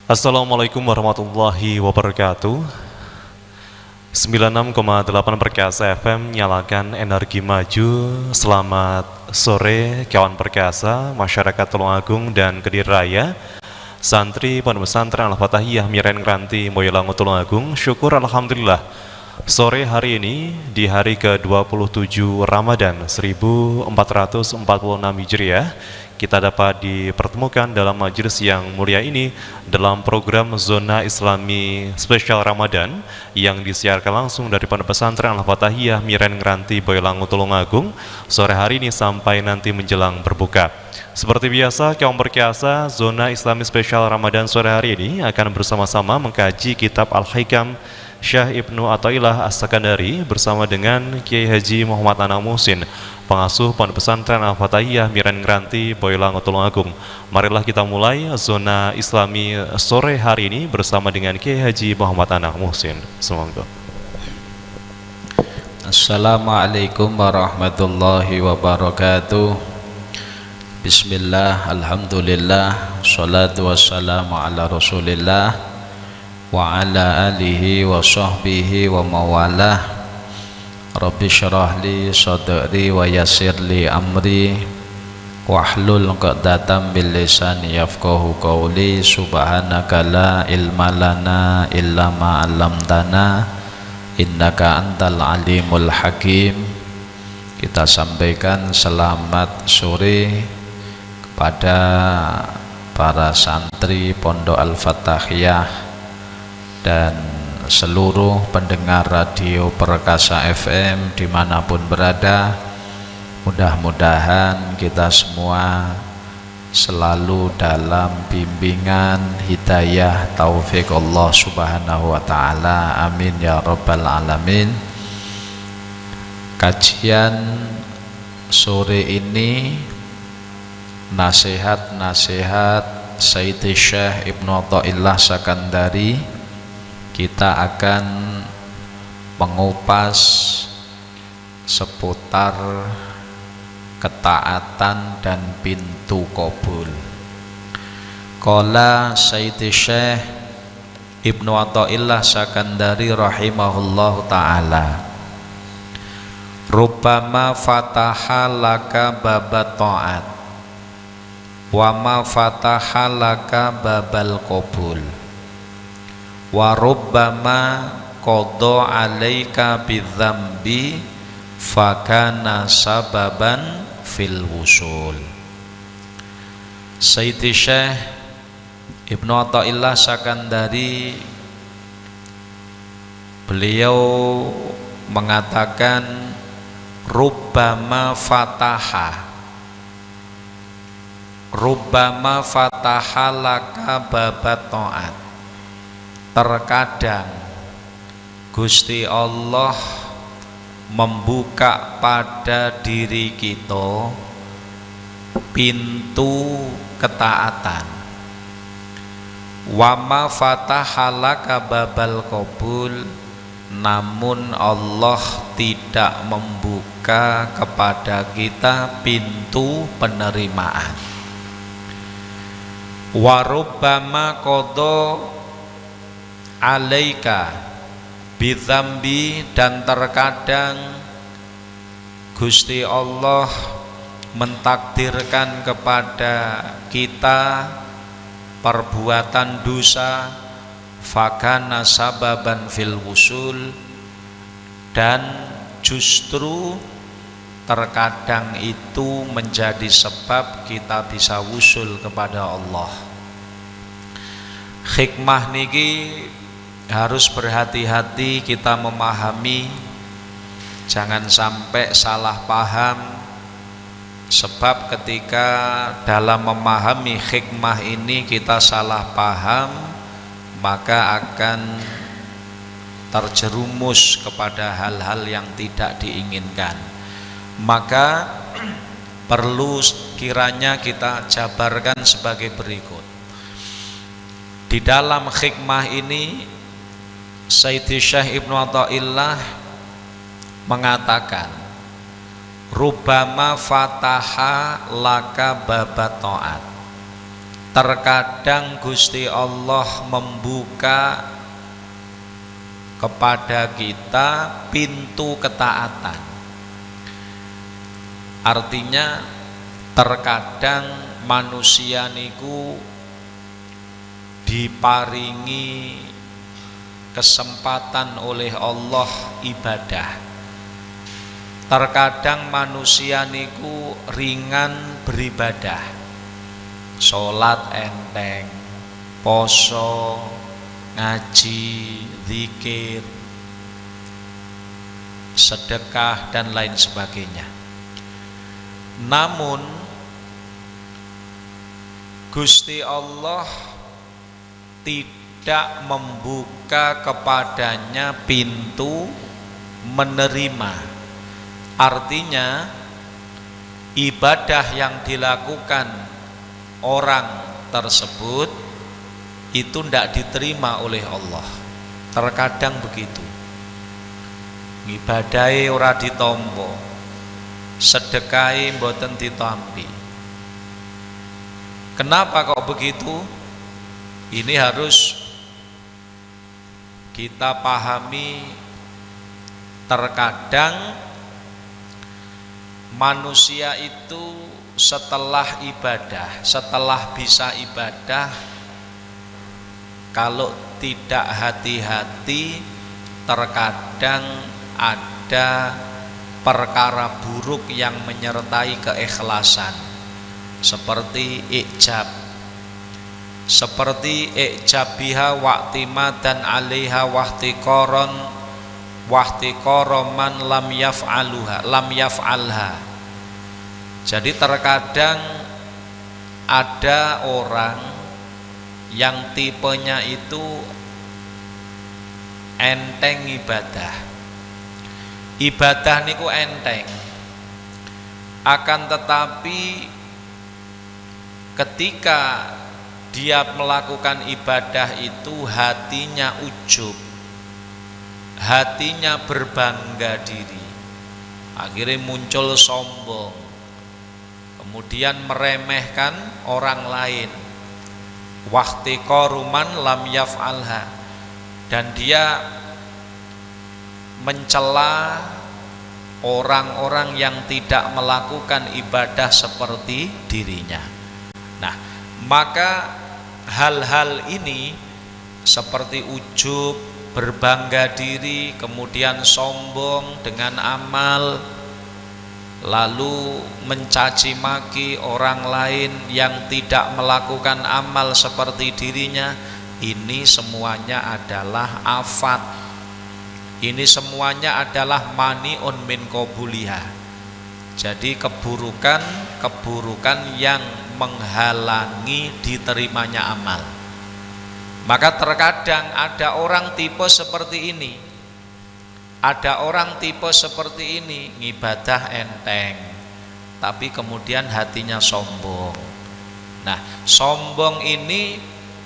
Assalamualaikum warahmatullahi wabarakatuh. 96,8 Perkasa FM nyalakan energi maju. Selamat sore kawan perkasa, masyarakat Tulungagung dan Kediri Raya, santri Pondok Pesantren Al-Fatahiyah Miren Kranti Boyolangu Tulungagung. Syukur alhamdulillah, sore hari ini di hari ke-27 Ramadan 1446 Hijriah kita dapat dipertemukan dalam majelis yang mulia ini dalam program Zona Islami Spesial Ramadan yang disiarkan langsung dari Pondok Pesantren Al-Fatahiyah Miren Kranti Boyolangu Tulungagung sore hari ini sampai nanti menjelang berbuka. Seperti biasa, kaum perkasa, Zona Islami Spesial Ramadan sore hari ini akan bersama-sama mengkaji kitab Al-Hikam Syekh Ibnu Athaillah As-Sakandari bersama dengan Kiai Haji Muhammad Anang Muhsin, pengasuh Pondok Pesantren Al-Fatahiyah Miren Kranti Boyolangu Tulungagung. Marilah kita mulai Zona Islami sore hari ini bersama dengan Kiai Haji Muhammad Anang Muhsin. Semoga. Assalamualaikum warahmatullahi wabarakatuh. Bismillah, alhamdulillah, salatu wassalamu ala rasulillah wa ala alihi wa sahbihi wa mawalah. Rabbi syrah li sadri wa yassir li amri wahlul 'uqdatam bil lisani yafqahu qawli. Subhanaka la ilma lana illa ma 'allamtana innaka antal alimul hakim. Kita sampaikan selamat sore kepada para santri Pondok Al-Fatahiyah dan seluruh pendengar radio Perkasa FM dimanapun berada. Mudah-mudahan kita semua selalu dalam bimbingan hidayah taufik Allah subhanahu wa ta'ala, amin ya rabbal alamin. Kajian sore ini nasihat-nasihat Sayyidi Syekh Ibnu Athaillah Sakandari. Kita akan mengupas seputar ketaatan dan pintu qabul. Qala Sayyidi Syekh Ibnu Athaillah Sakandari rahimahullahu ta'ala, rubbama fataha laka babat ta'at wa ma fataha laka babal qabul wa rubbama qadha 'alaika bidzambi fakana sababan fil wusul. Sayyidi Syekh Ibnu Athaillah Sakandari, beliau mengatakan rubbama fataha laka babat ta'at. Terkadang Gusti Allah membuka pada diri kita pintu ketaatan. Wa ma fataha laka babal qabul, namun Allah tidak membuka kepada kita pintu penerimaan. Wa rubbama qadha 'alaika bidzambi, dan terkadang Gusti Allah mentakdirkan kepada kita perbuatan dosa, fakana sababan fil wusul, dan justru terkadang itu menjadi sebab kita bisa wusul kepada Allah. Hikmah niki harus berhati-hati kita memahami, jangan sampai salah paham. Sebab ketika dalam memahami hikmah ini kita salah paham, maka akan terjerumus kepada hal-hal yang tidak diinginkan. Maka perlu kiranya kita jabarkan sebagai berikut. Di dalam hikmah ini Sayyidi Syekh Ibnu Athaillah mengatakan, rubbama fataha laka babat ta'at, Terkadang Gusti Allah membuka kepada kita pintu ketaatan. Artinya terkadang manusia niku diparingi kesempatan oleh Allah ibadah. Terkadang manusia niku ringan beribadah, sholat enteng, poso, ngaji, zikir, sedekah dan lain sebagainya. Namun Gusti Allah tidak membuka kepadanya pintu menerima. Artinya ibadah yang dilakukan orang tersebut itu tidak diterima oleh Allah. Terkadang begitu. Ibadahe ora ditampa, sedekahe mboten ditampi. Kenapa kok begitu? Ini harus kita pahami. Terkadang manusia itu setelah ibadah, setelah bisa ibadah, kalau tidak hati-hati, terkadang ada perkara buruk yang menyertai keikhlasan, seperti ijab, seperti ijabiha waqtimadan alaiha wahtiqaroman lam yaf'alha. Jadi terkadang ada orang yang tipenya itu enteng ibadah niku enteng, akan tetapi ketika dia melakukan ibadah itu hatinya ujub, hatinya berbangga diri, akhirnya muncul sombong, kemudian meremehkan orang lain, wahtiqaruman lam yaf'alha, dan dia mencela orang-orang yang tidak melakukan ibadah seperti dirinya. Nah, maka hal-hal ini seperti ujub, berbangga diri, kemudian sombong dengan amal, lalu mencaci maki orang lain yang tidak melakukan amal seperti dirinya, ini semuanya adalah afat. Ini semuanya adalah mani'un min qabuliha. Jadi keburukan yang menghalangi diterimanya amal. Maka terkadang ada orang tipe seperti ini. Ada orang tipe seperti ini, ngibadah enteng, tapi kemudian hatinya sombong. Nah, sombong ini,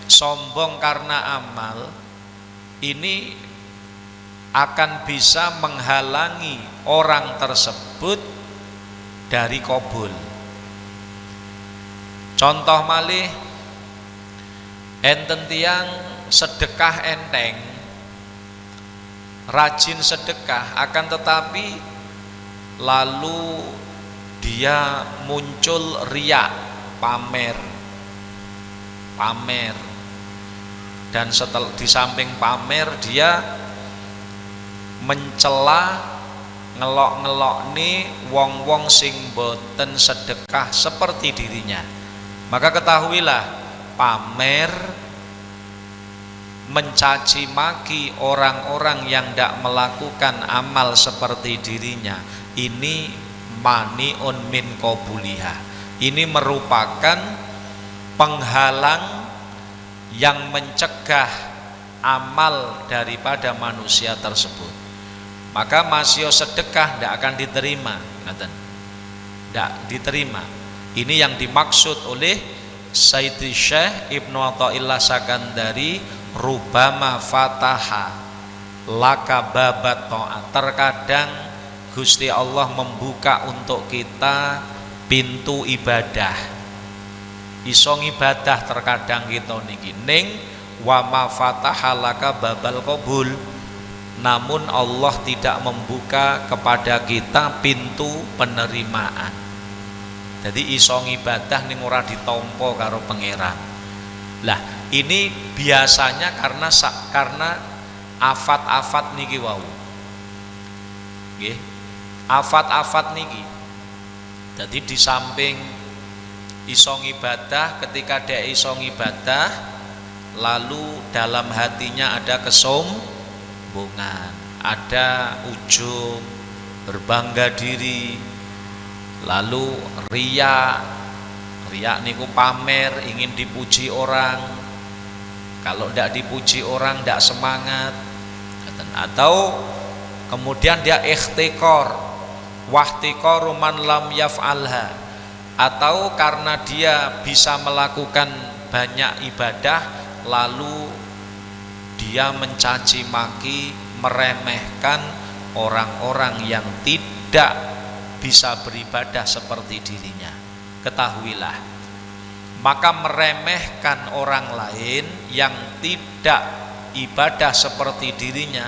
sombong karena amal, ini akan bisa menghalangi orang tersebut dari qabul. Contoh malih, enten tiyang sedekah enteng, rajin sedekah, akan tetapi lalu dia muncul riya, pamer, dan setelah di samping pamer dia mencela, ngelok nih wong-wong sing boten sedekah seperti dirinya. Maka ketahuilah, pamer, mencaci maki orang-orang yang tidak melakukan amal seperti dirinya, ini mani'un min qabuliha. Ini merupakan penghalang yang mencegah amal daripada manusia tersebut. Maka masih sedekah tidak akan diterima, tidak diterima. Ini yang dimaksud oleh Sayyidi Syekh Ibnu Athaillah Sakandari, rubama fataha laka babat ta'at. Terkadang Gusti Allah membuka untuk kita pintu ibadah, iso ngibadah terkadang kita niki ning wa ma fatahalaka babal qabul, namun Allah tidak membuka kepada kita pintu penerimaan. Jadi iso ngibadah ning ora ditampa karo pangeran. Lah ini biasanya karena afat-afat niki wau. Nggih. Afat-afat niki. Jadi di samping iso ngibadah, ketika dia iso ngibadah lalu dalam hatinya ada kesombongan, ada ujub, berbangga diri, lalu riya niku pamer, ingin dipuji orang. Kalau tidak dipuji orang tidak semangat. Atau kemudian dia ikhtikor, wahtikoru man lam yaf'alha, atau karena dia bisa melakukan banyak ibadah lalu dia mencaci maki, meremehkan orang-orang yang tidak bisa beribadah seperti dirinya. Ketahuilah, maka meremehkan orang lain yang tidak ibadah seperti dirinya,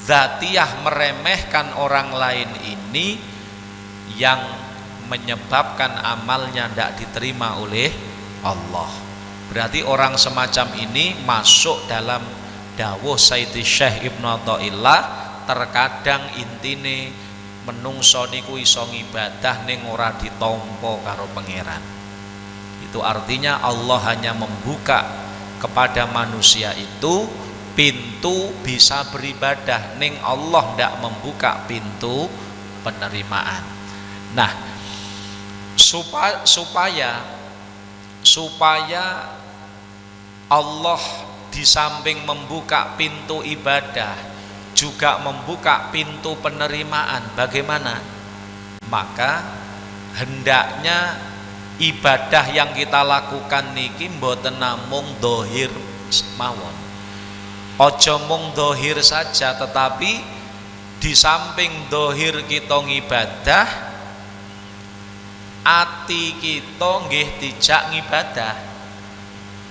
zatiyah meremehkan orang lain ini yang menyebabkan amalnya tidak diterima oleh Allah. Berarti orang semacam ini masuk dalam dawuh Sayyidi Syekh Ibnu Athaillah, terkadang intine menungso niku iso ngibadah ning ora ditampa karo pangeran. Itu artinya Allah hanya membuka kepada manusia itu pintu bisa beribadah, ning Allah tidak membuka pintu penerimaan. Nah, supaya Allah di samping membuka pintu ibadah juga membuka pintu penerimaan. Bagaimana? Maka hendaknya ibadah yang kita lakukan niki mboten namung dohir mawon. Ojo mung dohir saja, tetapi di samping dohir kita ngibadah, ati kita nggih dijak ngibadah.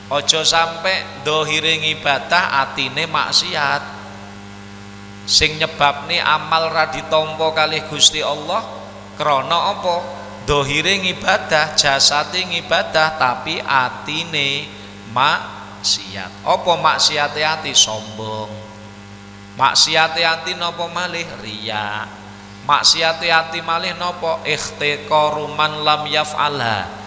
Ojo sampai dohire ngibadah atine maksiat. Sing nyebabne amal ra ditampa kalih Gusti Allah krana apa? Dohire ngibadah, jasate ngibadah, tapi atine maksiat. Apa maksiate ati? Sombong. Maksiate ati napa malih? Riya. Maksiate ati malih napa? Ikhtiqaru man lam yaf'alha.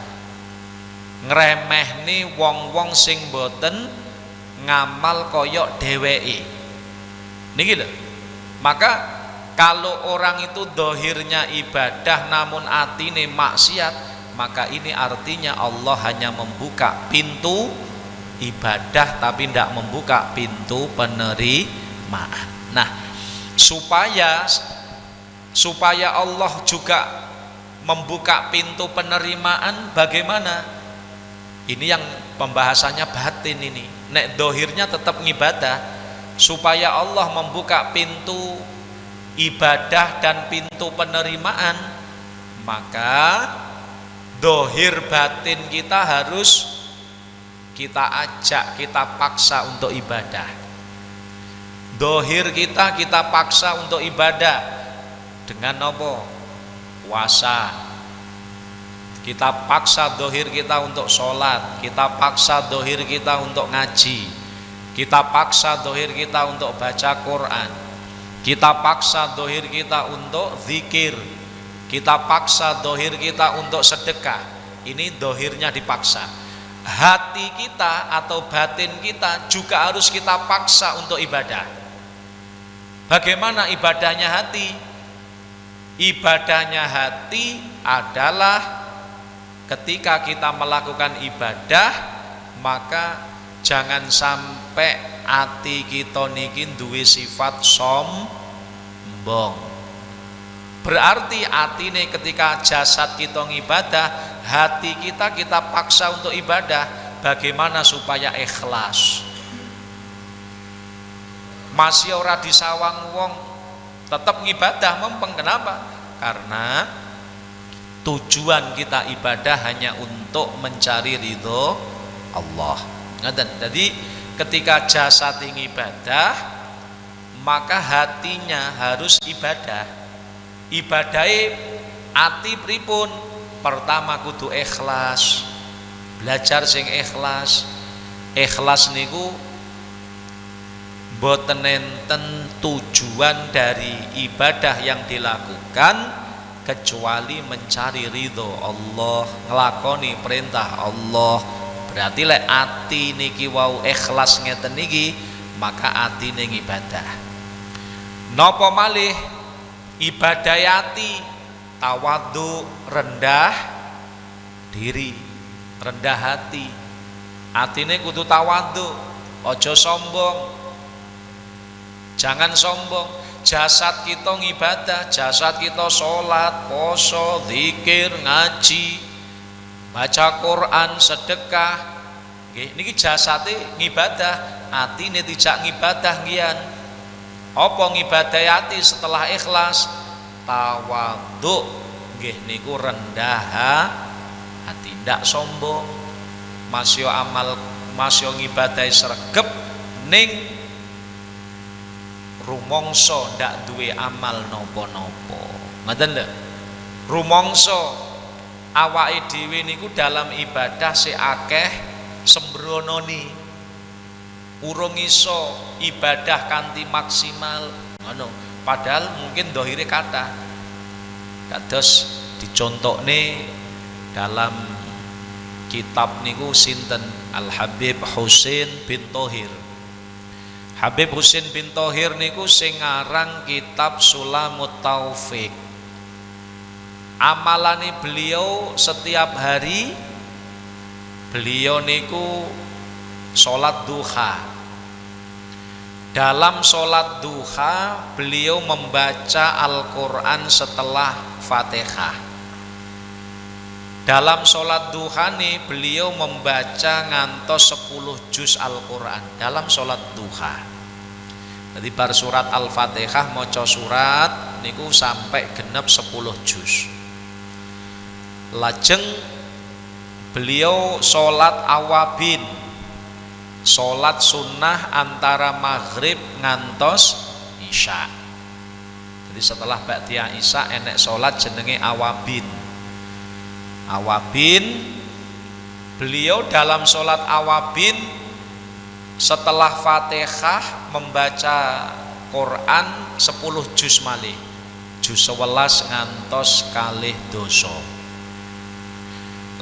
Ngremehne wong-wong sing boten ngamal kaya dheweke. Niki lho. Maka kalau orang itu dohirnya ibadah namun atine maksiat, maka ini artinya Allah hanya membuka pintu ibadah tapi tidak membuka pintu penerimaan. Nah, supaya Allah juga membuka pintu penerimaan, bagaimana? Ini yang pembahasannya batin ini. Nek dohirnya tetap ngibadah, supaya Allah membuka pintu ibadah dan pintu penerimaan, maka dohir batin kita harus kita ajak, kita paksa untuk ibadah. Dohir kita paksa untuk ibadah dengan apa? Puasa. Kita paksa dohir kita untuk sholat, kita paksa dohir kita untuk ngaji, kita paksa dohir kita untuk baca Quran, kita paksa dohir kita untuk zikir, kita paksa dohir kita untuk sedekah. Ini dohirnya dipaksa. Hati kita atau batin kita juga harus kita paksa untuk ibadah. Bagaimana ibadahnya hati? Ibadahnya hati adalah ketika kita melakukan ibadah, maka jangan sampai hati kita niki duwe sifat sombong. Berarti atine ketika jasad kita ngibadah, hati kita paksa untuk ibadah. Bagaimana supaya ikhlas? Masih ora disawang wong tetap ngibadah mempeng. Kenapa? Karena Tujuan kita ibadah hanya untuk mencari ridho Allah. Jadi ketika jasad ini ibadah, maka hatinya harus ibadah. Ibadahe ati pripun? Pertama kudu ikhlas. Belajar sing ikhlas. Ikhlas niku boten enten tujuan dari ibadah yang dilakukan kecuali mencari ridho Allah, nglakoni perintah Allah. Berarti lek ati niki wau ikhlas ngeten niki, maka atine ibadah. Napa malih ibadah ati tawadhu, rendah diri, rendah hati. Atine kudu tawadhu, aja sombong. Jangan sombong. Jasad kita ngibadah, jasad kita sholat, poso, zikir, ngaji, baca Quran, sedekah. Niki jasate ngibadah, atine tidak ngibadah ngian. Apa ngibadah ati setelah ikhlas? Tawadhu, nggih niku rendah hati, ndak sombong. Masya amal, masya ngibadah sregep ning rumangsa ndak duwe amal napa-napa. Ngoten lho. Rumangsa awake dhewe niku dalam ibadah sik akeh sembrononi. Urung iso ibadah kanthi maksimal. Ngono. Padahal mungkin dohire kathah. Kados dicontokne dalam kitab niku sinten Al Habib Husain bin Thohir. Habib Husain bin Thohir niku sing ngarang kitab Sulamut Taufik. Amalane beliau setiap hari beliau niku sholat duha. Dalam sholat duha beliau membaca Al-Quran setelah Fatihah. Dalam sholat duha nih beliau membaca ngantos 10 juz Al-Quran dalam sholat duha. Jadi bar surat Al-Fatihah maca surat niku sampai genep 10 juz. Lajeng beliau sholat awabin, sholat sunnah antara maghrib ngantos isya. Jadi setelah ba'diyah isya enek sholat jenenge awabin. Awabin, beliau dalam sholat awabin setelah Fatihah membaca Quran 10 juz malih, juz 11 ngantos kalih doso.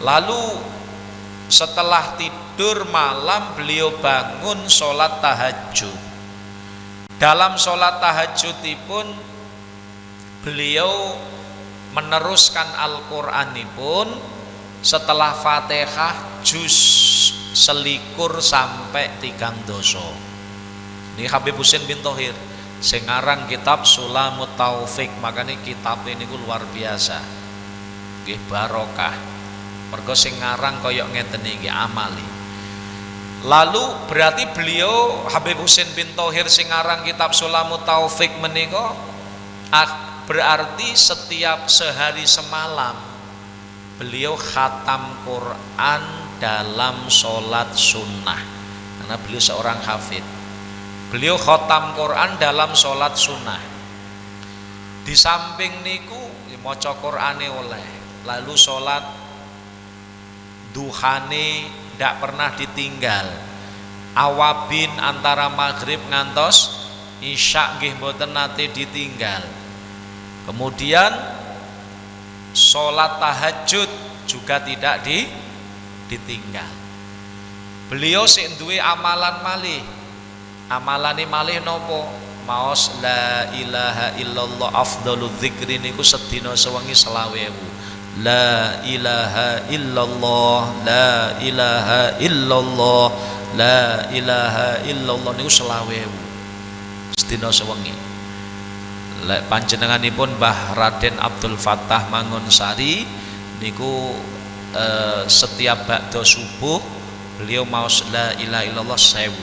Lalu setelah tidur malam beliau bangun sholat tahajud. Dalam sholat tahajudipun beliau meneruskan Al-Qur'anipun setelah Fatihah juz selikur sampai 3 doso. Ini Habib Husain bin Thohir sing ngarang kitab Sulamut Taufik, makanya kitab ini luar biasa. Nggih barokah. Mergo sing ngarang kaya ngeten iki amali. Lalu berarti beliau Habib Husain bin Thohir sing ngarang kitab Sulamut Taufik menika berarti setiap sehari semalam beliau khatam Quran dalam sholat sunnah, karena beliau seorang hafid. Beliau khatam Quran dalam sholat sunnah. Di samping niku maca Qur'ane oleh, lalu sholat duhane ndak pernah ditinggal. Awabin antara maghrib ngantos isya nggih mboten nate ditinggal. Kemudian sholat tahajud juga tidak ditinggal. Beliau sik duwe amalan malih. Amalane malih nopo? Maos la ilaha illallah afdhalul dzikri niku sedina sewengi 20.000. La ilaha illallah, la ilaha illallah, la ilaha illallah niku 20.000 sedina sewengi. Lek panjenenganipun Mbah Raden Abdul Fattah Mangunsari niku setiap ba'da subuh beliau maos la ilaha illallah 1000.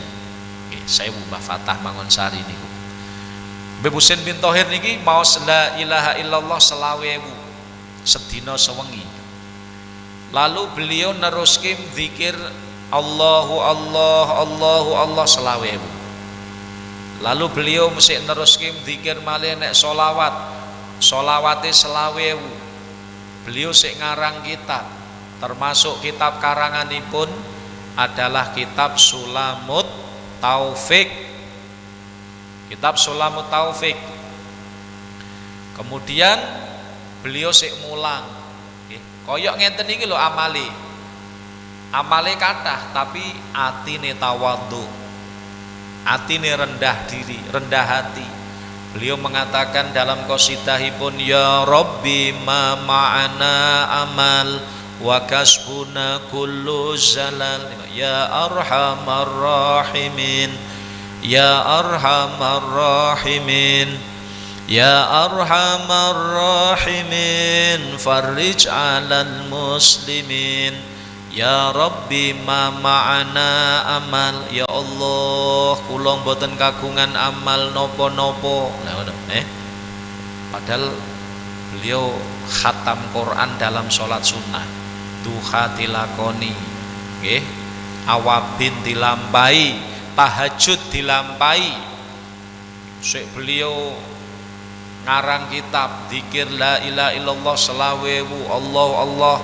Nggih, 1000 Mbah Fattah Mangunsari niku. Habib Husain bin Thohir niki maos la ilaha illallah 20.000. sedina sewengi. Lalu beliau neruskim zikir Allahu Allah Allahu Allah selawe. Lalu beliau mesti neruskim zikir malih nek solawat, solawate selawe. Beliau sik ngarang kitab, termasuk kitab karanganipun adalah kitab Sulamut Taufik. Kitab Sulamut Taufik. Kemudian beliau sik mulang. Koyok ngenten iki lho amale. Amale kathah tapi atine tawadhu. Atine rendah diri, rendah hati. Beliau mengatakan dalam qasidahipun, ya Rabbi ma ma'ana amal wa kasbuna kullu zalal, ya arhamar rahimin, ya arhamar rahimin, ya arhamar rahimin, farij 'alal muslimin, ya Rabbi ma ma'ana amal. Ya Allah, kula mboten kagungan amal napa-napa. Nah ngono, padahal beliau khatam Quran dalam sholat sunnah, duha dilakoni, nggih, awabin dilampahi, tahajud dilampahi. Sik beliau ngarang kitab zikir la ilaha illallah selawewu, Allah Allah,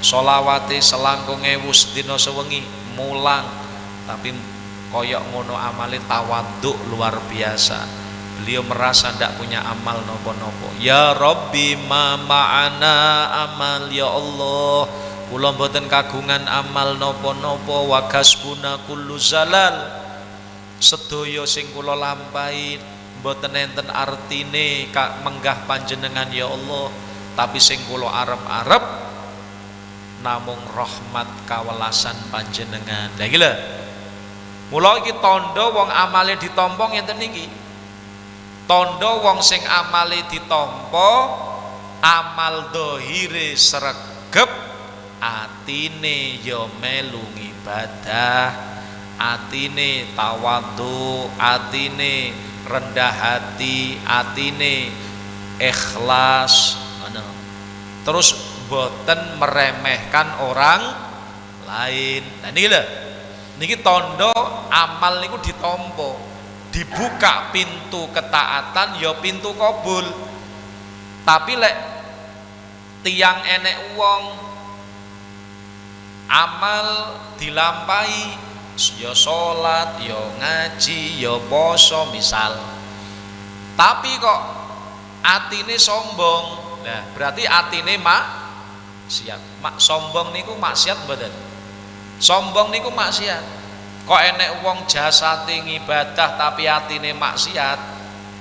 sholawate selangkung ewu sedina sewengi, mulang. Tapi koyok ngono amale tawadhu luar biasa. Beliau merasa tidak punya amal nopo-nopo. Ya Rabbi ma ma'ana amal, ya Allah kula mboten kagungan amal nopo-nopo, wa kasbuna kullu zalal, sedaya sing kula lampahi mboten enten artine menggah panjenengan ya Allah, tapi sing kula arep-arep namung rahmat kawelasan panjenengan. Lah iki lho. Mula iki tandha wong amale ditampa ngenten iki. Tandha wong sing amale ditampa, amal dohire sregep, atine ya melu ibadah, atine tawadhu, atine rendah hati, atine ikhlas, ngono. Terus boten meremehkan orang lain. Nah niki lho. Niki tandha amal niku ditampa. Dibuka pintu ketaatan ya pintu kabul. Tapi lek tiang enek wong amal dilampahi, ya salat, ya ngaji, ya poso misal, tapi kok atine sombong, nah berarti atine maksiat. Sombong niku maksiat mboten? Sombong niku maksiat. Kok enek wong jasate ngibadah tapi atine maksiat.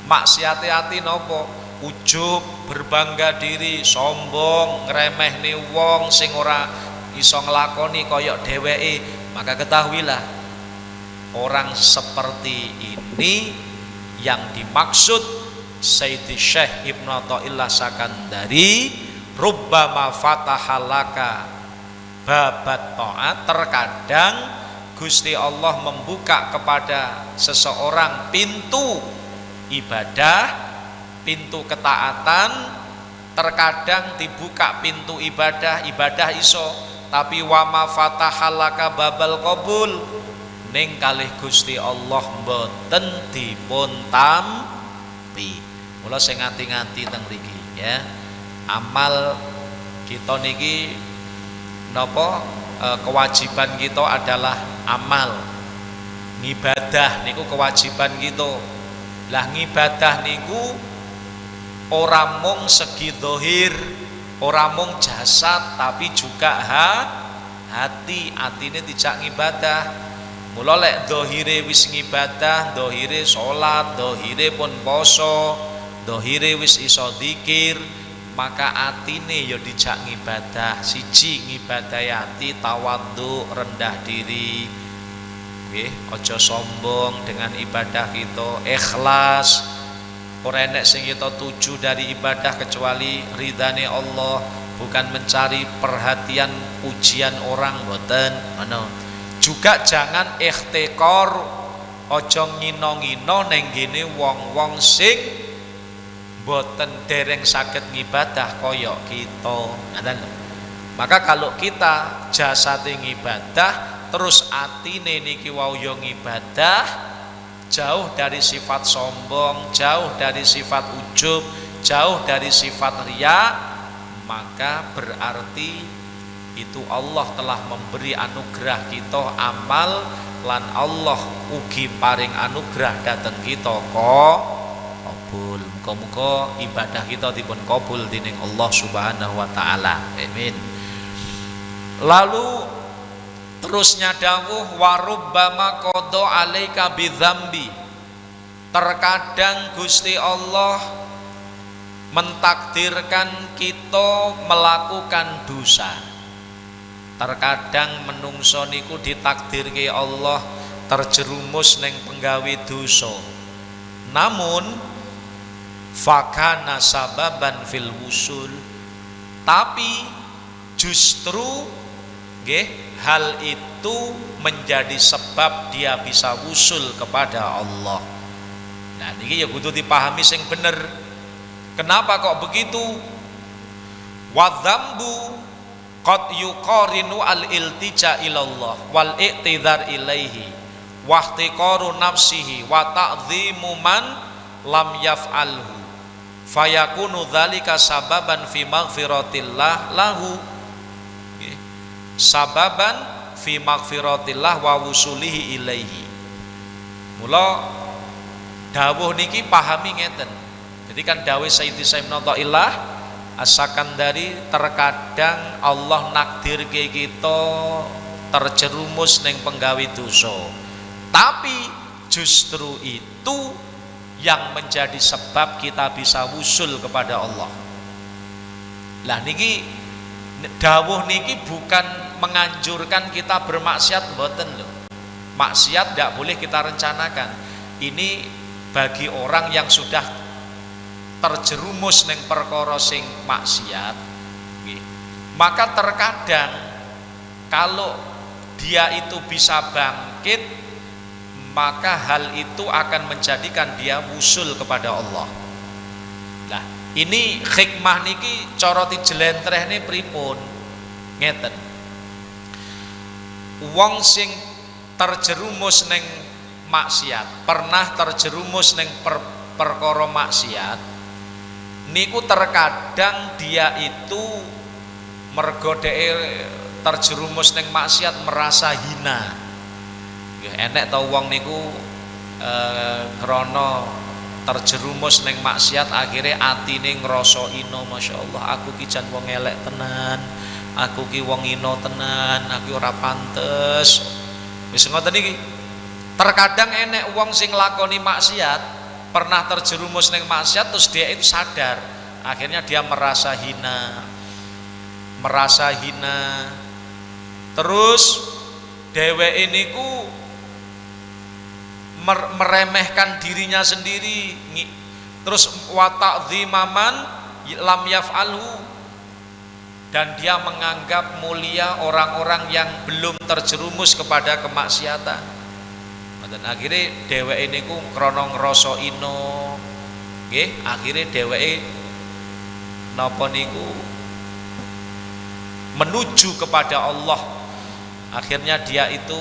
Maksiate ati napa? Ujub, berbangga diri, sombong, ngremehne wong sing ora iso nglakoni kaya dheweke. Maka ketahuilah, orang seperti ini yang dimaksud Sayyidi Syekh Ibnu Athaillah Sakandari, rubbama fatahalaka babat ta'at, terkadang Gusti Allah membuka kepada seseorang pintu ibadah, pintu ketaatan. Terkadang dibuka pintu ibadah, ibadah iso, tapi wama fatahalaka babal qabul, ning kalih Gusti Allah mboten dipun tampi. Mula sing ngati-ngati teng mriki ya. Amal kita niki napa, kewajiban kita adalah amal. Ngibadah niku kewajiban kita. Lah ngibadah niku ora mung segi zahir, ora mung jasad, tapi juga hati. Atine dijak ngibadah. Mula lek zahire wis ngibadah, zahire salat, zahire pun poso, zahire wis iso zikir, maka atine ya dijak ngibadah. Siji ngibadahi ati, tawadhu, rendah diri, nggih, aja sombong dengan ibadah kita, ikhlas. Ora enek sing kita tuju dari ibadah kecuali ridane Allah, bukan mencari perhatian pujian orang, mboten ngono. Juga jangan ikhtikar, aja ngino-ngino ning gene wong-wong sing boten dereng saged ngibadah koyok kita. Maka kalau kita jasate ngibadah terus atine niki wau yo ngibadah, jauh dari sifat sombong, jauh dari sifat ujub, jauh dari sifat riya, maka berarti itu Allah telah memberi anugerah kita amal, lan Allah ugi paring anugerah dateng kita kabul. Muga-muga ibadah kita dipun kabul dening Allah Subhanahu wa taala. Amin. Lalu terusnya dawuh warubbama qada alaika bidzambi. Terkadang Gusti Allah mentakdirkan kita melakukan dosa. Terkadang menungso niku ditakdirke Allah terjerumus neng penggawe dosa. Namun fakana sababan fil wusul, tapi justru hal itu menjadi sebab dia bisa wusul kepada Allah. Nah ini ya kudu dipahami sing bener. Kenapa kok begitu? Wadzambu qad yuqarinu al-iltija ilallah wal i'tidhar ilaihi wa ihtiqaru nafsihi wa ta'dhimu man lam yaf'alhu fayakunu dzalika sababan fi maghfiratillah lahu, sababan fi maghfiratillah wa wusulihi ilaihi. Mula dawuh niki pahami ngeten. Jadi kan dawuh Sayyidi Sayyid Natha'illah As-Sakandari, terkadang Allah nakdirke kita terjerumus neng penggawe dosa, tapi justru itu yang menjadi sebab kita bisa wusul kepada Allah. Lah niki dawuh niki bukan menganjurkan kita bermaksiat, mboten lho. Maksiat tidak boleh kita rencanakan. Ini bagi orang yang sudah terjerumus neng perkara sing maksiat, maka terkadang kalau dia itu bisa bangkit, maka hal itu akan menjadikan dia wusul kepada Allah. Nah, ini hikmah niki cara dijelentrehne pripun? Ngeten. Wong sing terjerumus neng maksiat, pernah terjerumus neng perkara maksiat, niku terkadang dia itu mergo terjerumus neng maksiat merasa hina. Enek tau wong niku krana terjerumus neng maksiat akhirnya atine ngrasa ino, Masya Allah aku ki jan wong elek tenan, aku ki wong ino tenan, aku ora pantes. Wis ngoten iki. Terkadang enek wong sing lakoni maksiat, pernah terjerumus neng maksiat, terus dia itu sadar, akhirnya dia merasa hina, terus dheweke niku meremehkan dirinya sendiri, terus wa ta'dhimaman lam yaf'alhu, dan dia menganggap mulia orang-orang yang belum terjerumus kepada kemaksiatan. Dan akhirnya dheweke niku krana ngrasa ino, nggih, akhirnya dheweke napa niku menuju kepada Allah. Akhirnya dia itu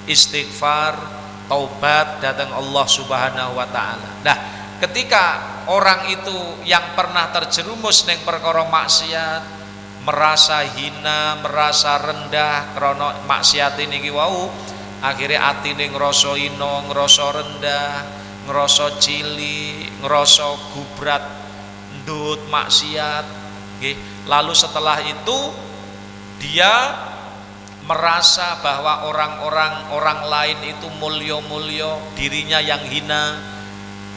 istighfar, taubat datang Allah Subhanahu wa taala. Nah, ketika orang itu yang pernah terjerumus neng perkara maksiat merasa hina, merasa rendah krana maksiat niki wau, akhirnya atine ngrasa ino, ngrasa rendah, ngrasa cilik, ngrasa gubrat ndut maksiat, nggih. Lalu setelah itu dia merasa bahwa orang lain itu mulya-mulya, dirinya yang hina.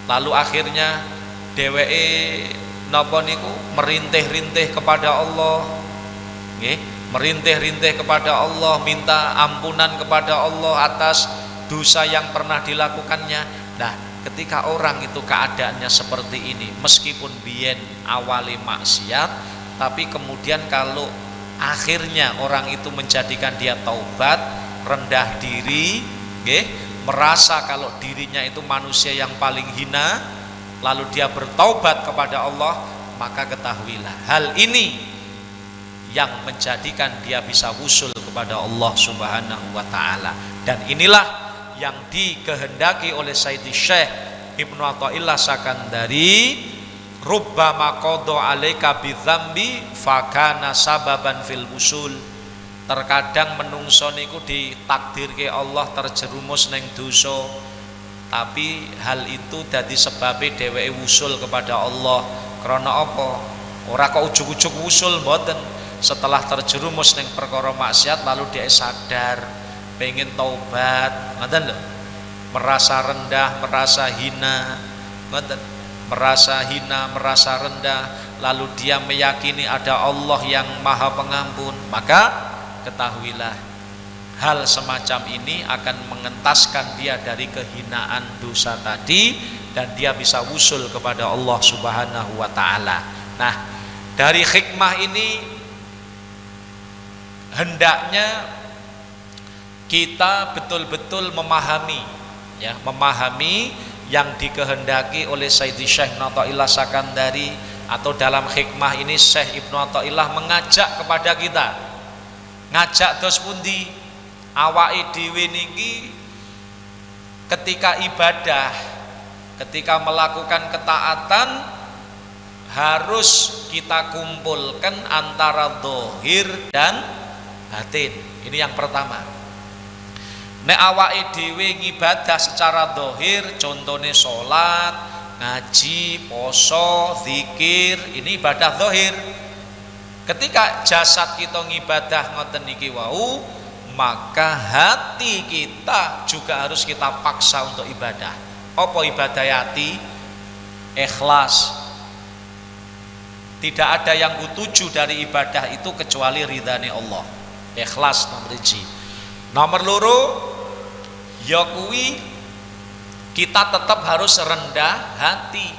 Lalu akhirnya dheweke napa niku merintih-rintih kepada Allah, nggih, merintih-rintih kepada Allah, minta ampunan kepada Allah atas dosa yang pernah dilakukannya. Nah, ketika orang itu keadaannya seperti ini, meskipun biyen awali maksiat, tapi kemudian kalau akhirnya orang itu menjadikan dia taubat, rendah diri, nggih, merasa kalau dirinya itu manusia yang paling hina, lalu dia bertaubat kepada Allah, maka ketahuilah hal ini yang menjadikan dia bisa wusul kepada Allah Subhanahu wa taala. Dan inilah yang dikehendaki oleh Sayyidi Syekh Ibnu Athaillah Sakandari, rubbama qada alaika bidzambi fakana sababan fil wusul. Terkadang menungso niku ditakdirke Allah terjerumus ning dosa, tapi hal itu dadi sebabe dheweke wusul kepada Allah. Karena apa? Ora kok ujug-ujug wusul, mboten. Setelah terjerumus ning perkara maksiat lalu dia sadar, pengen taubat, ngoten lho. Merasa rendah, merasa hina, ngoten. Merasa hina, merasa rendah, lalu dia meyakini ada Allah yang Maha Pengampun, maka ketahuilah hal semacam ini akan mengentaskan dia dari kehinaan dosa tadi dan dia bisa wusul kepada Allah Subhanahu wa taala. Nah, dari hikmah ini hendaknya kita betul-betul memahami, ya, memahami yang dikehendaki oleh Sayyidi Syekh Ibnu Athaillah Sakandari, atau dalam hikmah ini Syekh Ibnu Athaillah mengajak kepada kita, ngajak dos pundi awake dhewe niki ketika ibadah, ketika melakukan ketaatan harus kita kumpulkan antara zahir dan batin. Ini yang pertama. Nek awake dhewe ngibadah secara zahir, contohnya sholat, ngaji, poso, zikir, ini ibadah zahir. Ketika jasad kita ngibadah ngoten niki wau, maka hati kita juga harus kita paksa untuk ibadah. Apa ibadah hati? Ikhlas. Tidak ada yang kutuju dari ibadah itu kecuali ridhani Allah. Ikhlas nomor 1. Nomor 2, ya kuwi kita tetap harus rendah hati.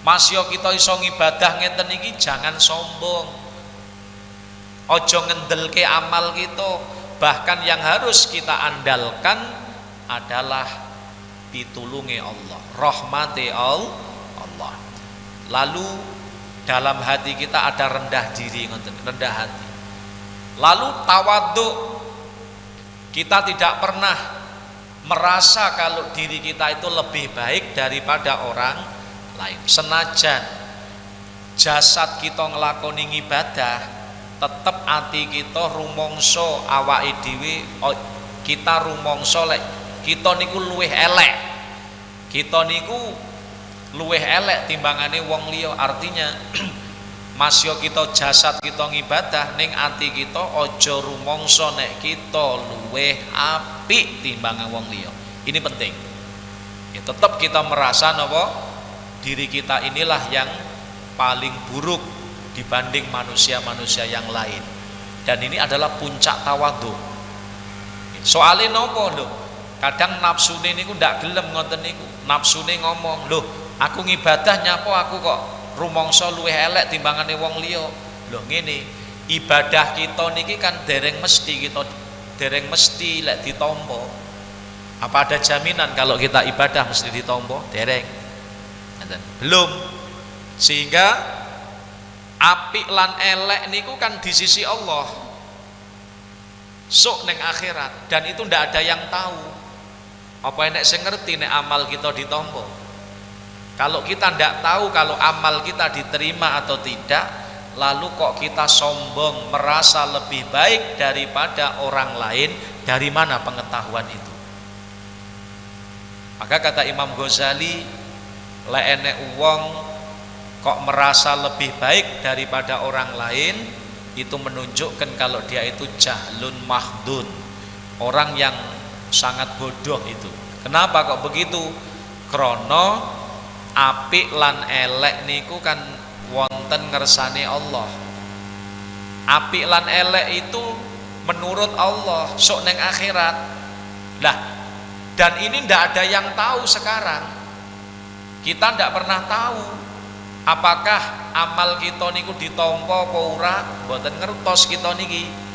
Mas yo kita iso ngibadah ngeten iki jangan sombong. Ojo ngendelke amal kita. Bahkan yang harus kita andalkan adalah pitulunge Allah, rahmati Allah. Lalu dalam hati kita ada rendah diri, rendah hati. Lalu tawadhu. Kita tidak pernah merasa kalau diri kita itu lebih baik daripada orang lain. Senajan jasad kita nglakoni ibadah, tetep ati kita rumangsa awake dhewe, kita rumangsa lek kita niku luwih elek. Kita niku luwih elek timbangane wong liya. Artinya masya kita jasad kita ngibadah, ning ati kita aja rumangsa nek kita luwih apik timbangane wong liya. Ini penting. Ya, tetap kita merasa napa diri kita inilah yang paling buruk dibanding manusia-manusia yang lain. Dan ini adalah puncak tawadhu. Soalnya nopo lho, kadang nafsune niku ndak gelem ngoten niku. Nafsune ngomong, "Loh, aku ngibadah nyapa aku kok rumangsa luwih elek timbangane wong liya." Lho ngene, ibadah kita niki kan dereng mesti lek ditampa. Apa ada jaminan kalau kita ibadah mesti ditampa? Dereng. Belum. Sehingga apik lan elek niku kan di sisi Allah sok neng akhirat, dan itu ndak ada yang tahu. Apa enek sing ngerti nek amal kita ditampa? Kalau kita ndak tahu kalau amal kita diterima atau tidak, lalu kok kita sombong merasa lebih baik daripada orang lain, dari mana pengetahuan itu? Maka kata Imam Ghazali, lek enek wong kok merasa lebih baik daripada orang lain, itu menunjukkan kalau dia itu jahlun mahdun, orang yang sangat bodoh itu. Kenapa kok begitu? Krono apik lan elek niku kan wonten ngersane Allah. Apik lan elek itu menurut Allah sok neng akhirat. Lah, dan ini ndak ada yang tahu sekarang. Kita ndak pernah tahu apakah amal kita niku ditampa apa ora, mboten ngertos kita niki.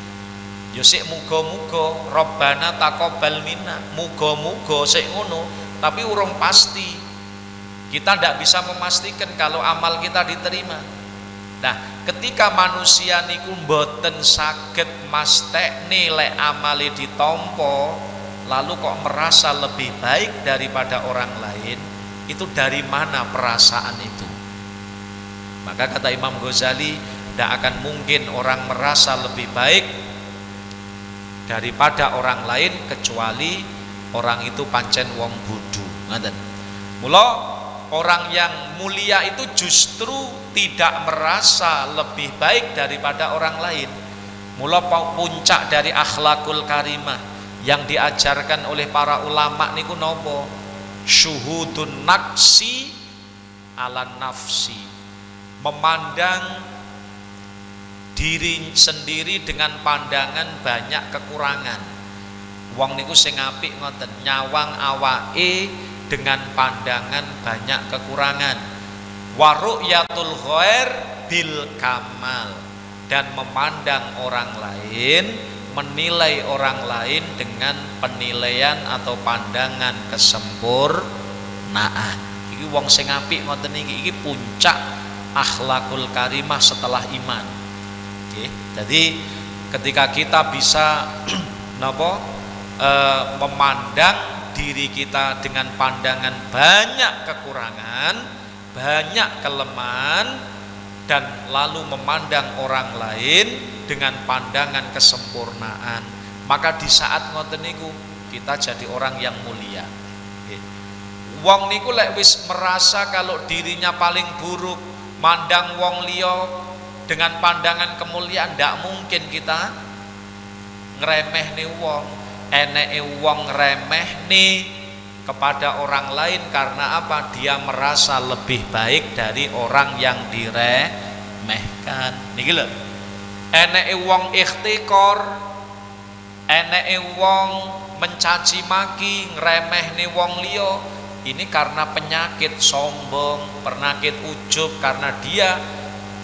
Ya sik muga-muga Rabbana taqabbal minna, muga-muga sik ngono, tapi urung pasti. Kita tidak bisa memastikan kalau amal kita diterima. Nah, ketika manusia niku mboten saged mastekne lek amale ditampa, lalu kok merasa lebih baik daripada orang lain, itu dari mana perasaan itu? Maka kata Imam Ghazali, tidak akan mungkin orang merasa lebih baik daripada orang lain kecuali orang itu pancen wong bodho. Ngoten. Mula orang yang mulia itu justru tidak merasa lebih baik daripada orang lain. Mula puncak dari akhlakul karimah yang diajarkan oleh para ulama niku napa? Syuhudun naqsi ala nafsi. Memandang diri sendiri dengan pandangan banyak kekurangan. Wong niku sing apik ngoten, nyawang awake dengan pandangan banyak kekurangan. Wa ru'yatul ghair bil kamal, dan memandang orang lain, menilai orang lain dengan penilaian atau pandangan kesempurnaan. Iki wong sing apik ngoten iki puncak akhlakul karimah setelah iman. Oke, jadi ketika kita bisa memandang diri kita dengan pandangan banyak kekurangan, banyak kelemahan, dan lalu memandang orang lain dengan pandangan kesempurnaan, maka di saat ngoten niku kita jadi orang yang mulia. Wong niku lek wis merasa kalau dirinya paling buruk, mandang wong liya dengan pandangan kemuliaan, ndak mungkin kita ngremehne wong. Eneke wong ngremehne kepada orang lain karena apa? Dia merasa lebih baik dari orang yang diremehkan. Niki lho. Eneke wong ikhtikor, eneke wong mencaci maki, ngremehne wong liya, ini karena penyakit sombong, penyakit ujub, karena dia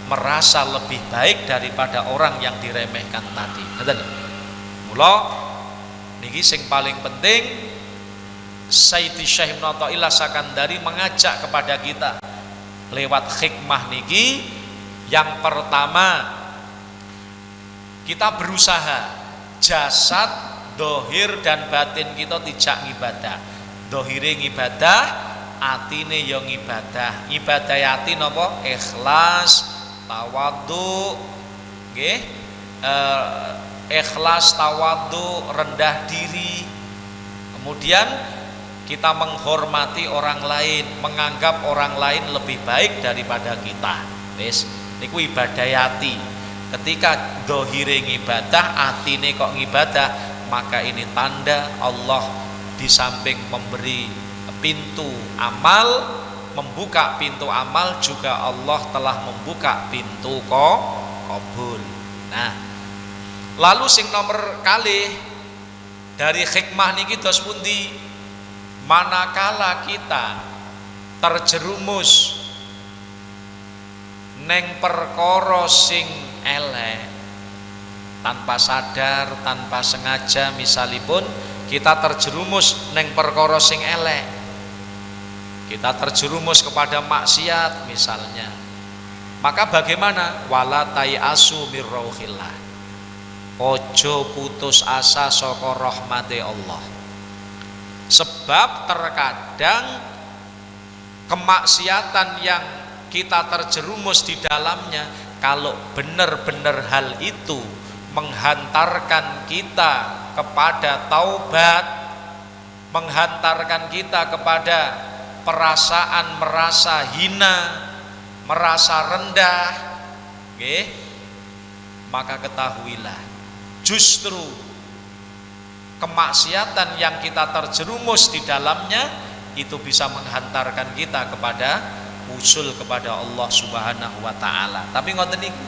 merasa lebih baik daripada orang yang diremehkan tadi. Ngoten. Mula niki sing paling penting, Sayyidi Syekh Ibnu Athaillah Sakandari mengajak kepada kita lewat hikmah niki. Yang pertama, kita berusaha jasad, dohir dan batin kita tidak ngibadah. Dohire ngibadah, atine yo ngibadah. Ibadah hati napa? Ikhlas, tawadhu, nggih, ikhlas, tawadhu, rendah diri. Kemudian kita menghormati orang lain, menganggap orang lain lebih baik daripada kita. Wis, niku ibadah hati. Ketika dohire ngibadah, atine kok ngibadah, maka ini tanda Allah di samping memberi pintu amal, membuka pintu amal, juga Allah telah membuka pintu qabul. Nah, lalu sing nomor kalih dari hikmah niki dos pundi? Manakala kita terjerumus neng perkara sing elek, tanpa sadar, tanpa sengaja, misalipun kita terjerumus neng perkara sing elek, kita terjerumus kepada maksiat misalnya, maka bagaimana? Wala tayasu mir rauhillah, ojo putus asa saka rahmate Allah. Sebab terkadang kemaksiatan yang kita terjerumus di dalamnya, kalau benar-benar hal itu menghantarkan kita kepada taubat, menghantarkan kita kepada perasaan merasa hina, merasa rendah, okay, maka ketahuilah justru kemaksiatan yang kita terjerumus di dalamnya itu bisa menghantarkan kita kepada usul kepada Allah Subhanahu wa taala. Tapi ngoten niku.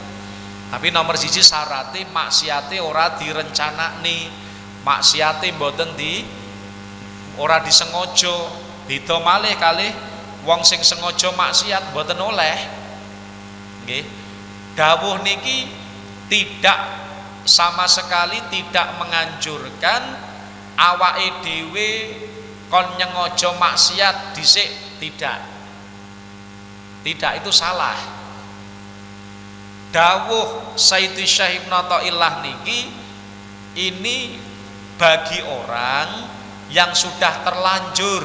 Tapi nomor siji syarate maksiate ora direncanakne. Maksiate mboten ora disengaja. Beda malih kalih wong sing sengaja maksiat mboten oleh. Nggih. Dawuh niki tidak sama sekali tidak menganjurkan awake dhewe kon nyengaja maksiat dhisik, tidak. Tidak, itu salah. Dawuh Sayyidi Syekh Ibnu Athaillah niki ini bagi orang yang sudah terlanjur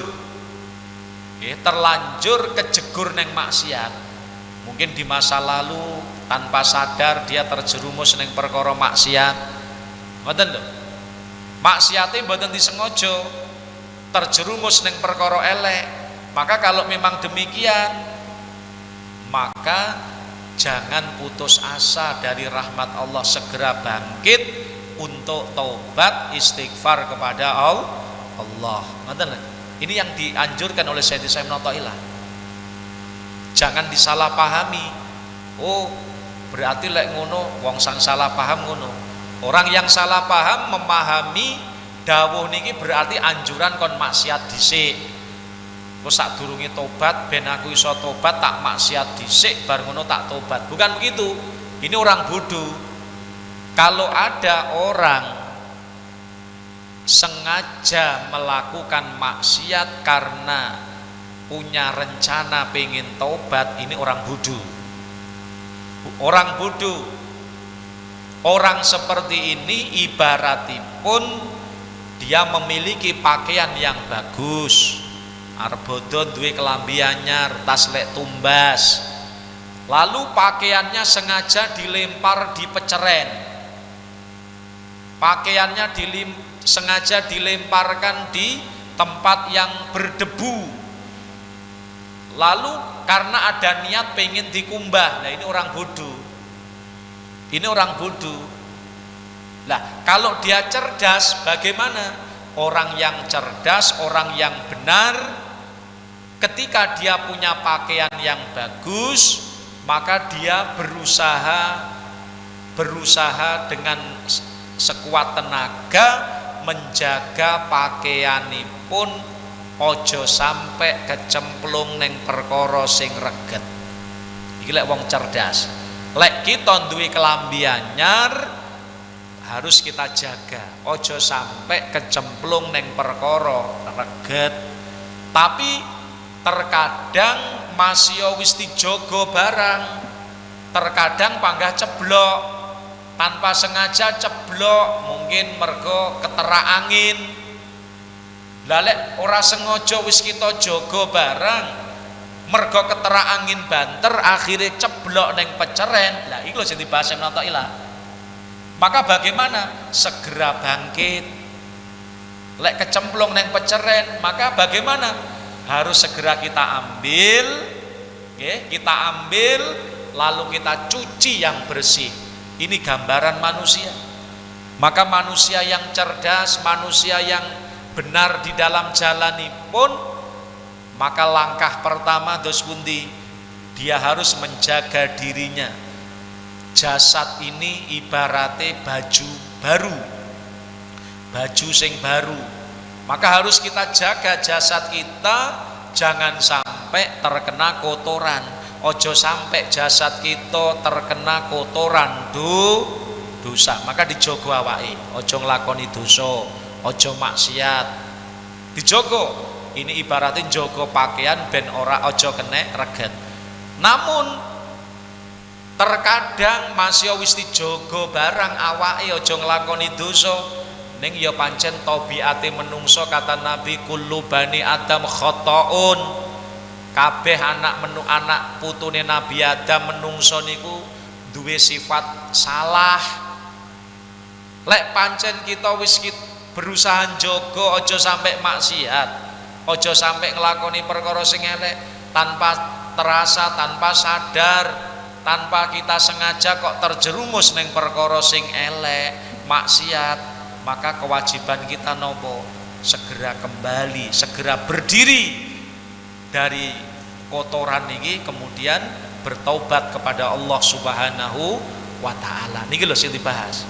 terlanjur kejegur neng maksiat. Mungkin di masa lalu tanpa sadar dia terjerumus neng perkara maksiat. Ngoten lho. Maksiate mboten disengaja, terjerumus neng perkara elek. Maka kalau memang demikian, maka jangan putus asa dari rahmat Allah, segera bangkit untuk taubat istighfar kepada Allah. Ngoten lho. Ini yang dianjurkan oleh Sayyidi Syekh Ibnu Athaillah. Jangan disalahpahami. Oh, berarti lek ngono wong sang salah paham ngono. Orang yang salah paham memahami dawuh niki berarti anjuran kon maksiat dhisik. Kok sadurunge tobat ben aku iso tobat tak maksiat dhisik bar ngono tak tobat. Bukan begitu. Ini orang bodoh. Kalau ada orang sengaja melakukan maksiat karena punya rencana pengen taubat, ini orang bodoh. Orang bodoh. Orang seperti ini ibaratipun dia memiliki pakaian yang bagus, arep bodho duwe kelambi anyar, tas lek tumbas, lalu pakaiannya sengaja dilempar di peceren, pakaiannya sengaja dilemparkan di tempat yang berdebu, lalu karena ada niat pengen dikumbah. Nah, ini orang bodoh. Ini orang bodoh. Nah, kalau dia cerdas bagaimana? Orang yang cerdas, orang yang benar, ketika dia punya pakaian yang bagus, maka dia berusaha dengan sekuat tenaga menjaga pakaianipun ojo sampai kecemplung neng perkara sing reget. Iki lek wong cerdas. Lek kita duwe kelambi anyar harus kita jaga, ojo sampai kecemplung neng perkara reget. Tapi terkadang masih wis dijogo barang, terkadang panggah ceblok, tanpa sengaja ceblok, mungkin mergo ketera angin. Lalek ora sengaja wis kita jogo barang, mergo ketera angin banter akhirnya ceblok neng peceren. Lah iki lho sing dibahas Ibnu Athaillah. Maka bagaimana? Segera bangkit. Lek kecemplung neng peceren, maka bagaimana? Harus segera kita ambil, kita ambil lalu kita cuci yang bersih. Ini gambaran manusia. Maka manusia yang cerdas, manusia yang benar di dalam jalanipun, maka langkah pertama dos pundi, dia harus menjaga dirinya. Jasad ini ibaratnya baju baru, baju sing baru. Maka harus kita jaga jasad kita, jangan sampai terkena kotoran. Ojo sampai jasad kita terkena kotoran dosa. Maka dijogo awake, ojo nglakoni dosa, ojo maksiat. Dijogo. Ini ibaratnya jogo pakaian ben ora ojo kena reget. Namun terkadang masih wis dijogo barang awake ojo nglakoni dosa, ning ya pancen tabiate menungso, kata Nabi kullu bani Adam khotoun. Kabeh anak putune Nabi Adam menungso niku duwe sifat salah. Lek pancen kita wis berusaha jogo ojo sampai maksiat, ojo sampai ngelakoni perkara sing elek, tanpa terasa, tanpa sadar, tanpa kita sengaja kok terjerumus neng perkara sing elek, maksiat, maka kewajiban kita nopo? Segera kembali, segera berdiri dari kotoran ini, kemudian bertaubat kepada Allah Subhanahu wa taala. Niki lho sing dibahas.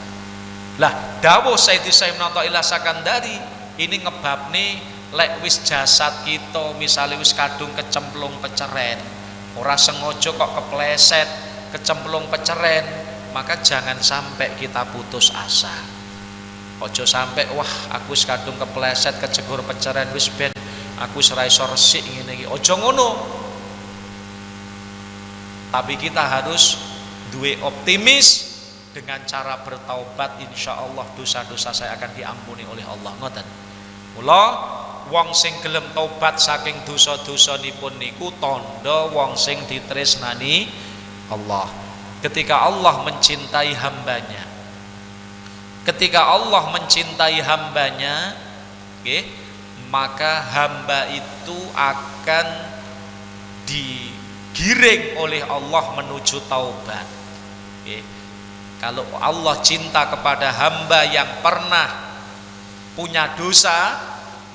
Lah dawuh Sayyidi Syekh Ibnu Athaillah Sakandari ini ngebabne lek wis jasad kita misalnya wis kadung kecemplung peceren, ora sengaja kok kepleset kecemplung peceren, maka jangan sampai kita putus asa. Ojo sampai wah aku wis kadung kepleset kejegur peceren wis ben aku wis ora iso resik ngene iki. Ojo ngono. Tapi kita harus duwe optimis dengan cara bertaubat, insya Allah dosa-dosa saya akan diampuni oleh Allah. Ngoten. Mula wong sing gelem taubat saking dosa-dosanipun niku tandha wong sing ditresnani Allah. Ketika Allah mencintai hambanya, ketika Allah mencintai hambanya, okay, maka hamba itu akan digiring oleh Allah menuju taubat. Okay. Kalau Allah cinta kepada hamba yang pernah punya dosa,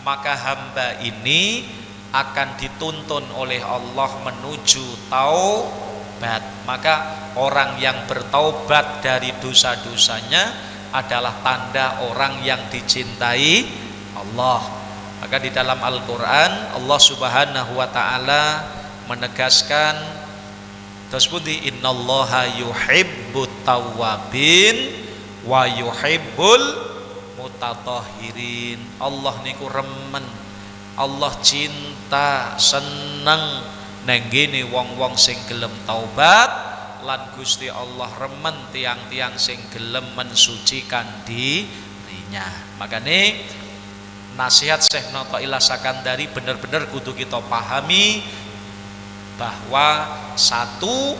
maka hamba ini akan dituntun oleh Allah menuju taubat. Maka orang yang bertaubat dari dosa-dosanya adalah tanda orang yang dicintai Allah. Maka di dalam Al-Quran Allah Subhanahu wa ta'ala menegaskan terus pundi, innallaha yuhibbut tawwabin wa yuhibbul mutatahhirin. Allah niku remen, Allah cinta, seneng nenggene wong-wong sing gelem taubat, lan Gusti Allah remen tiang-tiang sing gelem mensucikan dirinya. Makanya nasihat Syekh Nothaillah Sakandari benar-benar kudu kita pahami bahwa satu,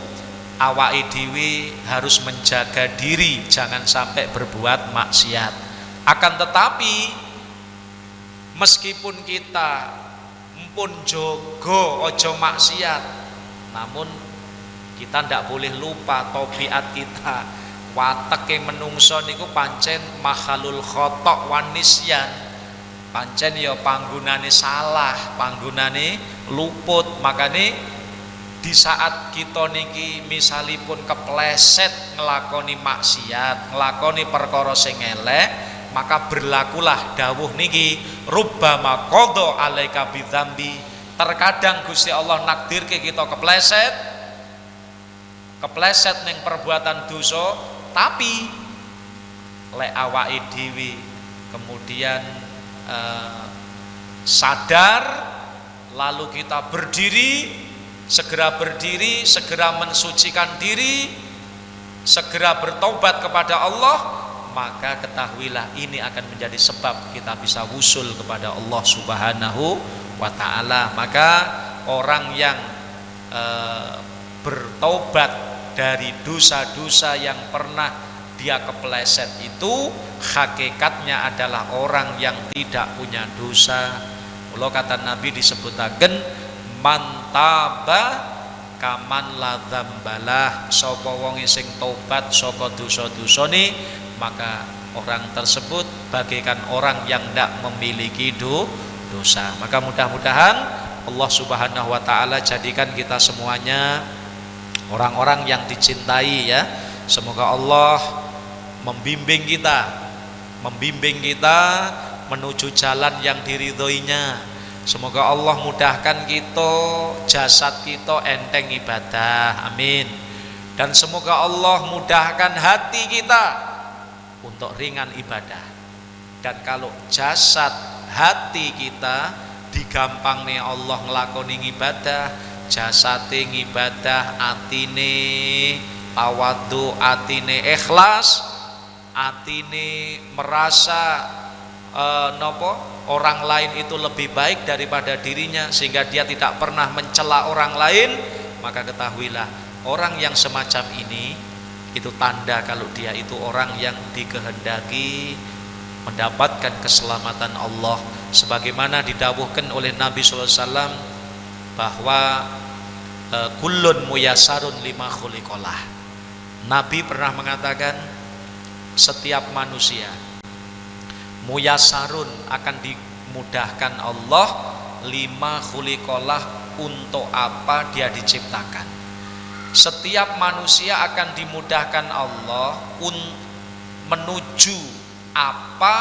awake dhewe harus menjaga diri jangan sampai berbuat maksiat. Akan tetapi meskipun kita pun jogo ojo maksiat, namun kita ndak boleh lupa tabiat kita. Wateke menungso niku pancen makhalul khotok wan nisyan. Pancen ya panggunane salah, panggunane luput. Makane di saat kita niki misalipun kepleset ngelakoni maksiat, ngelakoni perkara sing elek, maka berlakulah dawuh niki, rubbama qadha alaika bidzambi. Terkadang Gusti Allah nakdirke kita kepleset ning perbuatan dosa, tapi lek awake dhewe kemudian sadar, lalu kita segera berdiri, segera mensucikan diri, segera bertobat kepada Allah, maka ketahuilah ini akan menjadi sebab kita bisa wusul kepada Allah Subhanahu wa ta'ala. Maka orang yang bertobat dari dosa-dosa yang pernah dia kepleset itu hakikatnya adalah orang yang tidak punya dosa. Kalau kata Nabi disebutaken mantaba kaman la dzambalah, sapa wong sing tobat saka dosa-dosane, maka orang tersebut bagaikan orang yang tidak memiliki dosa. Maka mudah-mudahan Allah Subhanahu wa ta'ala jadikan kita semuanya orang-orang yang dicintai ya. Semoga Allah membimbing kita menuju jalan yang diridhoinya. Semoga Allah mudahkan kita, jasad kita enteng ibadah, amin. Dan semoga Allah mudahkan hati kita untuk ringan ibadah. Dan kalau jasad hati kita digampangnya Allah ngelakoni ibadah, jasate ngibadah, atine tawadhu, atine ikhlas, atine merasa orang lain itu lebih baik daripada dirinya, sehingga dia tidak pernah mencela orang lain, maka ketahuilah orang yang semacam ini itu tanda kalau dia itu orang yang dikehendaki mendapatkan keselamatan Allah, sebagaimana didawuhkan oleh Nabi SAW bahwa kullun muyasarun lima khuliqalah. Nabi pernah mengatakan setiap manusia muyasarun akan dimudahkan Allah lima khuliqalah, untuk apa dia diciptakan. Setiap manusia akan dimudahkan Allah menuju apa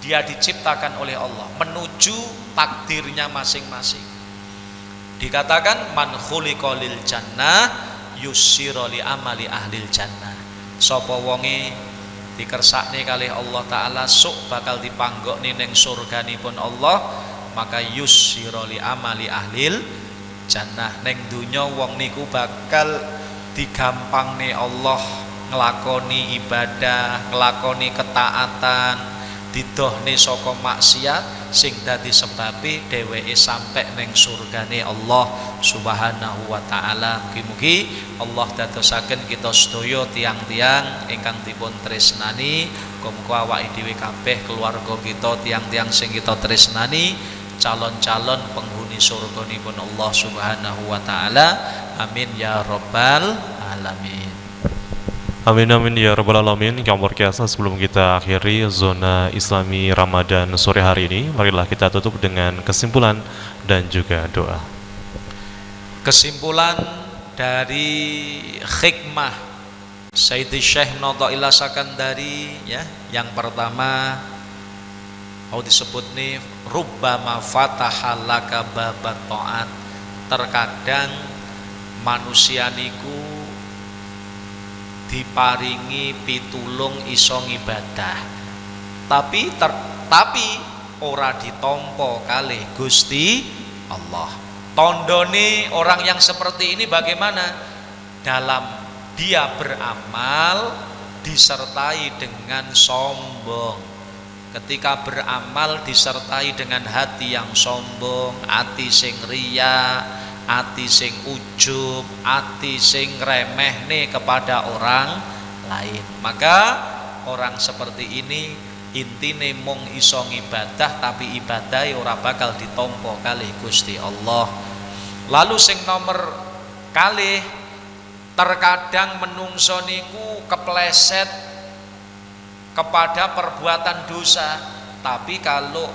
dia diciptakan oleh Allah, menuju takdirnya masing-masing. Dikatakan man khuliqa lil jannah yussira li amali ahlil jannah. Sapa wonge dikersakne kalih Allah taala sok bakal dipanggokne ning surganipun Allah, maka yussira li amali ahlil jannah. Neng dunya wong niku bakal digampangne Allah nglakoni ibadah, nglakoni ketaatan, didohne saka maksiat sing dadi sebabe dheweke sampe ning surgane Allah Subhanahu wa taala. Mugi-mugi Allah dadosaken kita sedaya tiang-tiang ingkang dipun tresnani, muga-muga awake dhewe kabeh keluarga kita tiang-tiang sing kita tresnani calon-calon penghuni surganipun Allah Subhanahu wa taala. Amin ya rabbal alamin. Amin amin ya rabbal alamin. Yang berkiasa, sebelum kita akhiri zona Islami Ramadan sore hari ini, marilah kita tutup dengan kesimpulan dan juga doa. Kesimpulan dari hikmah Sayyidi Syekh Nadaillah Sakandari ya, yang pertama disebut nih rubbama fataha laka babat ta'at. Terkadang manusia niku diparingi pitulung iso ngibadah, tapi ora ditompo kalih Gusti Allah. Tondone orang yang seperti ini bagaimana? Dalam dia beramal disertai dengan sombong. Ketika beramal disertai dengan hati yang sombong, hati sing riya, ati sing ujub, ati sing remehne kepada orang lain, maka orang seperti ini intine mung iso ngibadah tapi ibadahe ora bakal ditampa kalih Gusti Allah. Lalu sing nomor kalih, terkadang menungso niku kepleset kepada perbuatan dosa, tapi kalau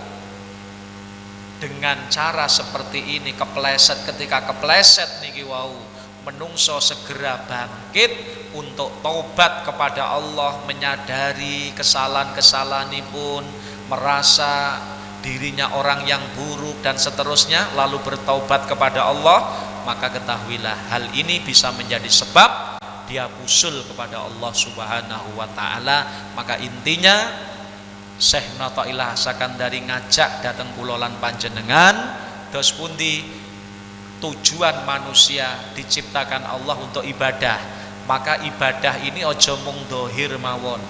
dengan cara seperti ini ketika kepleset niki wau, menungso segera bangkit untuk taubat kepada Allah, menyadari kesalahan-kesalahanipun, merasa dirinya orang yang buruk dan seterusnya, lalu bertaubat kepada Allah, maka ketahuilah hal ini bisa menjadi sebab dia usul kepada Allah Subhanahu wa taala. Maka intinya Syekh Nadaillah Sakandari ngajak datang kulolan panjenengan, dos pundi tujuan manusia diciptakan Allah untuk ibadah. Maka ibadah ini ojo mung dohir mawon,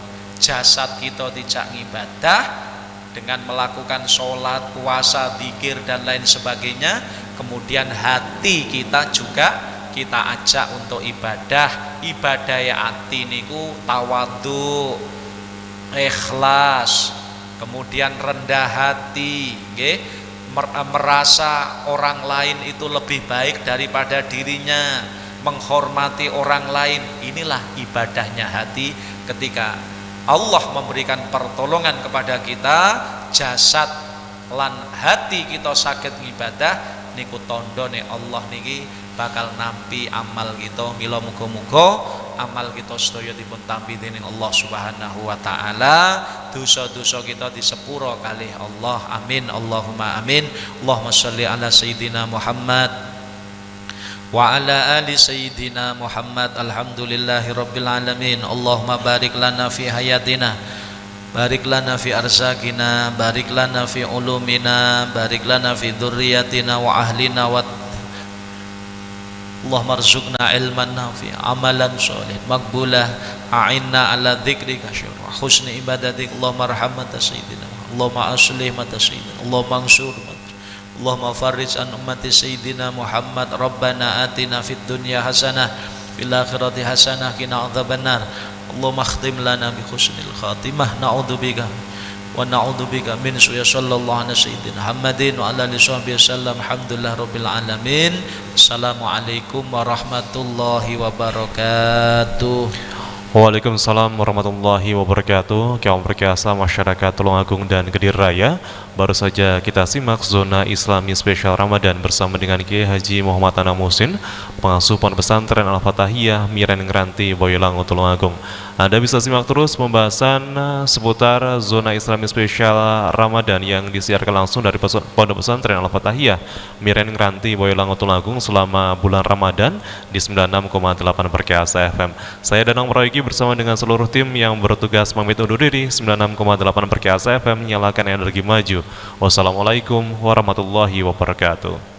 jasad kita dijak ngibadah dengan melakukan sholat, puasa, zikir dan lain sebagainya. Kemudian hati kita juga kita ajak untuk ibadah. Ibadah ya hati niku tawadhu, ikhlas, kemudian rendah hati, merasa orang lain itu lebih baik daripada dirinya, menghormati orang lain. Inilah ibadahnya hati. Ketika Allah memberikan pertolongan kepada kita, jasad lan hati kita sakit ngibadah, niku tandane Allah niki bakal nampi amal kita. Mila muga-muga amal kita sedaya dipun tampi dening Allah Subhanahu wa taala, dosa-dosa kita disepuro kalih Allah. Amin Allahumma amin. Allahumma sholli ala sayyidina Muhammad wa ala ali sayyidina Muhammad. Alhamdulillahi rabbil alamin. Allahumma barik lana fi hayatina, barik lana fi arzakina, barik lana fi ulumina, barik lana fi dzurriyyatina wa ahlina wa Allahumma arzuqna ilman nafi, amalan sholih maqbulah, a'inna ala dzikrika wa husni ibadatik. Allahumma arhamata sayyidina, Allahumma aslih mata sayyidina, Allahumma ansur mata, Allahumma farrij an ummati sayyidina Muhammad. Rabbana atina fid dunya hasanah fil akhirati hasanah qina adzabannar. Allahumma khtim lana bi husnil khatimah, na'udzubika wa na'udzubika min su'i. Sallallahu alaihi sayyidina Muhammadin wa ala alihi wasallam. Alhamdulillah rabbil alamin. Assalamualaikum warahmatullahi wabarakatuh. Waalaikumsalam warahmatullahi wabarakatuh. Kaum berkiasa masyarakat Tulungagung dan Kediri Raya, baru saja kita simak zona Islami spesial Ramadan bersama dengan Kiai Haji Muhammad Anam Muhsin, pengasuh Pondok Pesantren Al-Fatahiyah Miren Ngranti Boyolangu Tulungagung. Anda bisa simak terus pembahasan seputar zona Islami spesial Ramadan yang disiarkan langsung dari Pondok Pesantren Al-Fatahiyah Miren Ngranti Boyolangu Tulungagung selama bulan Ramadan di 96,8 Berkiasa FM. Saya Danang Meroyiki bersama dengan seluruh tim yang bertugas pamit undur diri. 96,8 Berkiasa FM, nyalakan energi maju. Wassalamualaikum warahmatullahi wabarakatuh.